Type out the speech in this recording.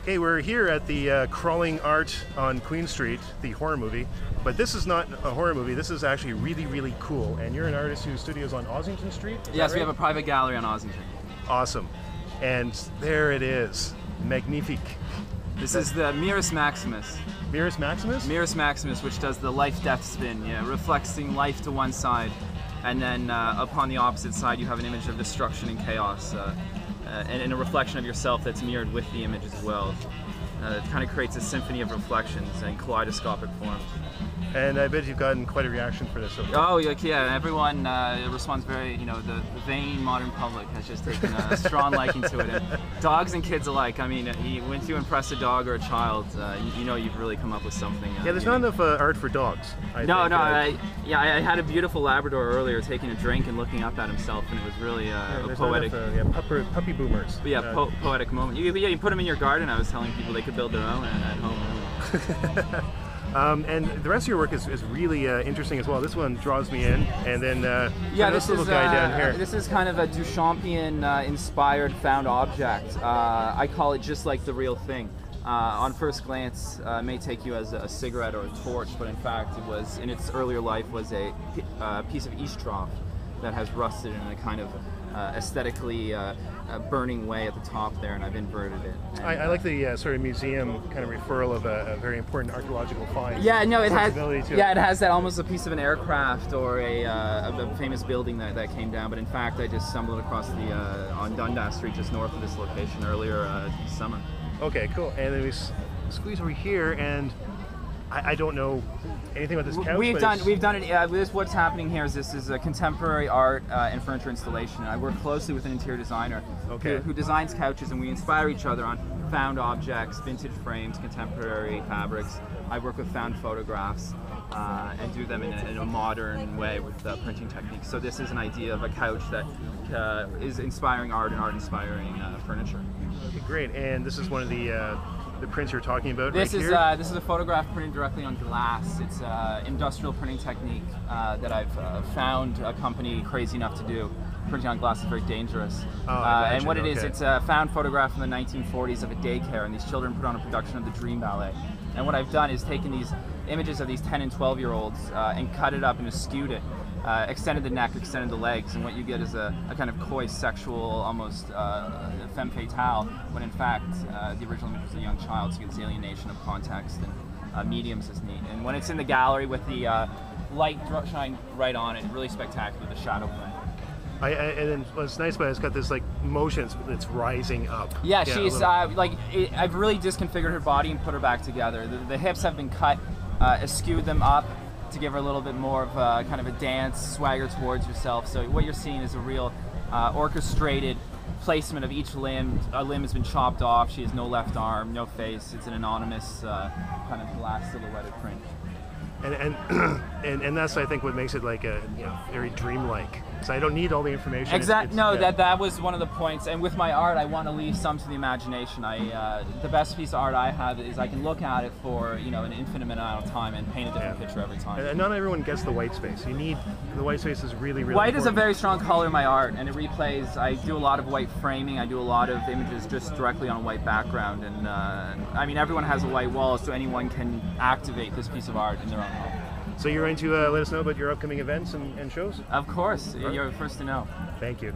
Hey, we're here at the Crawling Art on Queen Street, the horror movie. But this is not a horror movie. This is actually really, really cool. And you're an artist whose studio is on Ossington Street? Yes, we have a private gallery on Ossington. Awesome. And there it is. Magnifique. This is the Mirus Maximus. Mirus Maximus? Mirus Maximus, which does the life-death spin, reflecting life to one side. And then upon the opposite side, you have an image of destruction and chaos. And a reflection of yourself that's mirrored with the image as well. It kind of creates a symphony of reflections in kaleidoscopic form. And I bet you've gotten quite a reaction for this so far. Oh, yeah, everyone responds very, the vain modern public has just taken a strong liking to it. And dogs and kids alike, I mean, when you impress a dog or a child, you know you've really come up with something. Yeah, there's not enough art for dogs. I had a beautiful Labrador earlier taking a drink and looking up at himself, and it was really a poetic... puppy boomers. But yeah, poetic moment. You put them in your garden. I was telling people they could build their own at home. And the rest of your work is really interesting as well. This one draws me in, and then this little guy down here. This is kind of a Duchampian-inspired found object. I call it just like the real thing. On first glance, it may take you as a cigarette or a torch, but in fact, it was in its earlier life was a piece of eavesdrop that has rusted in a kind of aesthetically burning way at the top there, and I've inverted it. And, I like the sort of museum kind of referral of a very important archaeological find. Yeah, no, it has. Yeah, it has that almost a piece of an aircraft or a famous building that came down. But in fact, I just stumbled across on Dundas Street, just north of this location earlier this summer. Okay, cool. And then we squeeze over here, and I don't know anything about this couch. We've done it. What's happening here is this is a contemporary art and furniture installation. And I work closely with an interior designer who designs couches, and we inspire each other on found objects, vintage frames, contemporary fabrics. I work with found photographs and do them in a modern way with printing techniques. So this is an idea of a couch that is inspiring art and art inspiring furniture. Okay, great. And this is one of the prints you're talking about. This is a photograph printed directly on glass. It's an industrial printing technique that I've found a company crazy enough to do. Printing on glass is very dangerous. And what it is, it's a found photograph from the 1940s of a daycare, and these children put on a production of the Dream Ballet. And what I've done is taken these images of these 10 and 12-year-olds and cut it up and skewed it. Extended the neck, extended the legs, and what you get is a kind of coy, sexual, almost femme fatale, when in fact the original image was a young child, so you get this alienation of context, and mediums is neat. And when it's in the gallery with the light shine right on it, really spectacular, the shadow play. And then what's nice about it, it's got this like motion that's rising up. Yeah, she's I've really disconfigured her body and put her back together. The hips have been cut, skewed them up to give her a little bit more of a kind of a dance swagger towards yourself. So what you're seeing is a real orchestrated placement of each limb. A limb has been chopped off. She has no left arm, no face. It's an anonymous kind of glass silhouetted print. And that's, I think, what makes it like a very dreamlike. So I don't need all the information. Exactly. That was one of the points. And with my art, I want to leave some to the imagination. The best piece of art I have is I can look at it for an infinite amount of time and paint a different picture every time. And not everyone gets the white space. The white space is really, really white important. Is a very strong color in my art, and it replays. I do a lot of white framing. I do a lot of images just directly on a white background. And I mean, everyone has a white wall, so anyone can activate this piece of art in their own home. So you're going to let us know about your upcoming events and shows? Of course. You're the first to know. Thank you.